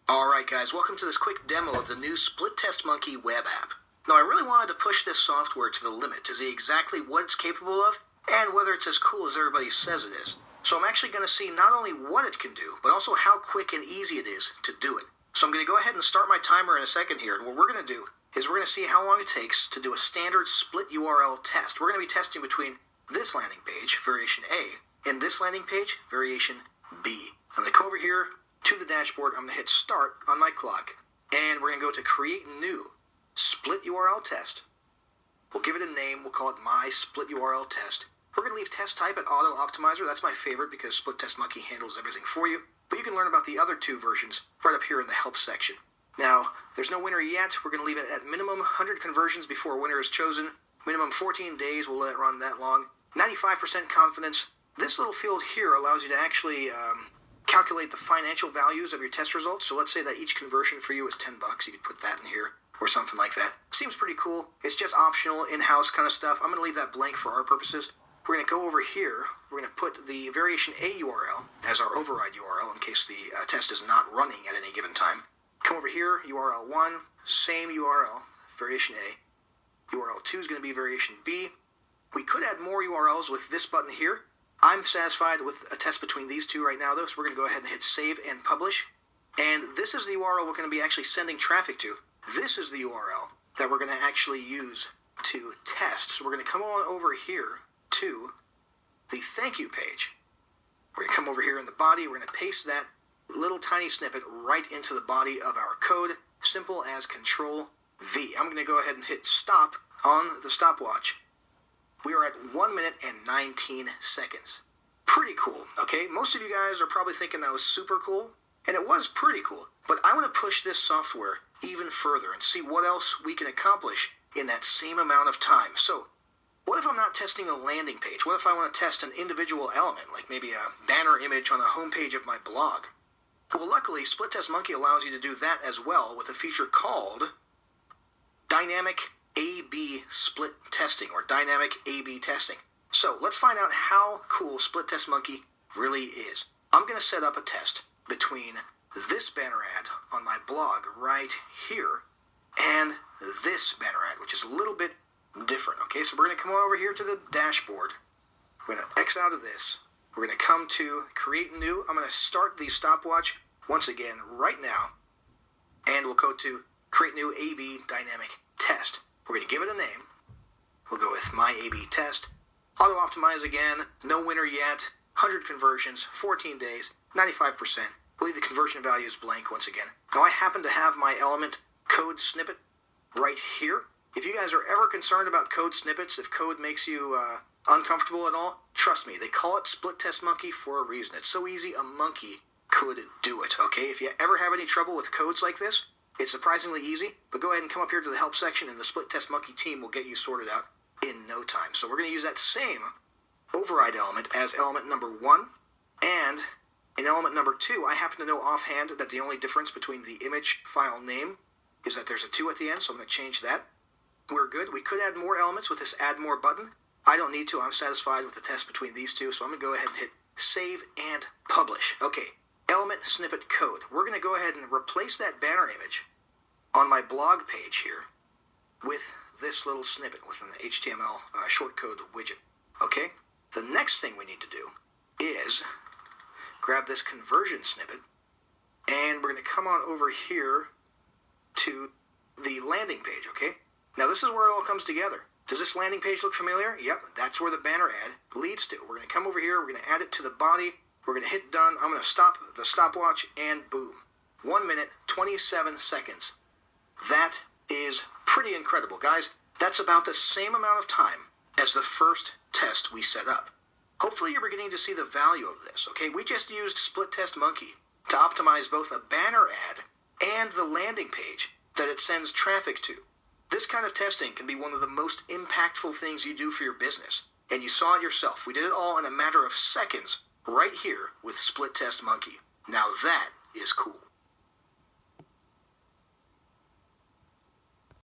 Alright guys, welcome to this quick demo of the new Splittestmonkey web app. Now I really wanted to push this software to the limit to see exactly what it's capable of and whether it's as cool as everybody says it is. So I'm actually going to see not only what it can do, but also how quick and easy it is to do it. So I'm going to go ahead and start my timer in a second here, and what we're going to do is we're going to see how long it takes to do a standard split URL test. We're going to be testing between this landing page, variation A, and this landing page, variation B. I'm going to come over here to the dashboard, I'm going to hit start on my clock, and we're going to go to create new split URL test. We'll give it a name, we'll call it my split URL test. We're going to leave test type at auto optimizer. That's my favorite because Splittestmonkey handles everything for you, but you can learn about the other two versions right up here in the help section. Now, there's no winner yet. We're going to leave it at minimum 100 conversions before a winner is chosen. Minimum 14 days, we'll let it run that long. 95% confidence. This little field here allows you to actually calculate the financial values of your test results. So let's say that each conversion for you is $10. You could put that in here or something like that. Seems pretty cool. It's just optional, in-house kind of stuff. I'm going to leave that blank for our purposes. We're going to go over here. We're going to put the variation A URL as our override URL in case the test is not running at any given time. Come over here, URL 1, same URL, variation A. URL 2 is going to be variation B. We could add more URLs with this button here. I'm satisfied with a test between these two right now, though, so we're going to go ahead and hit save and publish. And this is the URL we're going to be actually sending traffic to. This is the URL that we're going to actually use to test. So we're going to come on over here to the thank you page. We're going to come over here in the body. We're going to paste that little tiny snippet right into the body of our code. Simple as Control V. I'm going to go ahead and hit stop on the stopwatch. We are at 1 minute and 19 seconds. Pretty cool, okay? Most of you guys are probably thinking that was super cool, and it was pretty cool. But I want to push this software even further and see what else we can accomplish in that same amount of time. So, what if I'm not testing a landing page? What if I want to test an individual element, like maybe a banner image on a homepage of my blog? Well, luckily, Splittestmonkey allows you to do that as well with a feature called Dynamic A/B split testing, or dynamic A/B testing. So let's find out how cool Splittestmonkey really is. I'm going to set up a test between this banner ad on my blog right here and this banner ad, which is a little bit different. Okay, so we're going to come on over here to the dashboard. We're going to X out of this. We're going to come to create new. I'm going to start the stopwatch once again right now, and we'll go to create new A/B dynamic test. We're going to give it a name. We'll go with my A/B test. Auto optimize again. No winner yet. 100 conversions, 14 days, 95%. We'll leave the conversion values blank once again. Now I happen to have my element code snippet right here. If you guys are ever concerned about code snippets, if code makes you uncomfortable at all, trust me, they call it Splittestmonkey for a reason. It's so easy a monkey could do it, okay? If you ever have any trouble with codes like this, it's surprisingly easy, but go ahead and come up here to the help section and the Splittestmonkey team will get you sorted out in no time. So we're going to use that same override element as element number 1, and in element number 2, I happen to know offhand that the only difference between the image file name is that there's a 2 at the end, so I'm going to change that. We're good. We could add more elements with this add more button. I don't need to. I'm satisfied with the test between these two, so I'm going to go ahead and hit save and publish. Okay. Element snippet code. We're going to go ahead and replace that banner image on my blog page here with this little snippet with an HTML shortcode widget. Okay? The next thing we need to do is grab this conversion snippet, and we're going to come on over here to the landing page, okay? Now this is where it all comes together. Does this landing page look familiar? Yep, that's where the banner ad leads to. We're going to come over here, we're going to add it to the body, we're going to hit done, I'm going to stop the stopwatch, and boom. 1 minute, 27 seconds. That is pretty incredible, guys. That's about the same amount of time as the first test we set up. Hopefully you're beginning to see the value of this, okay? We just used Splittestmonkey to optimize both a banner ad and the landing page that it sends traffic to. This kind of testing can be one of the most impactful things you do for your business. And you saw it yourself. We did it all in a matter of seconds right here with Splittestmonkey. Now that is cool.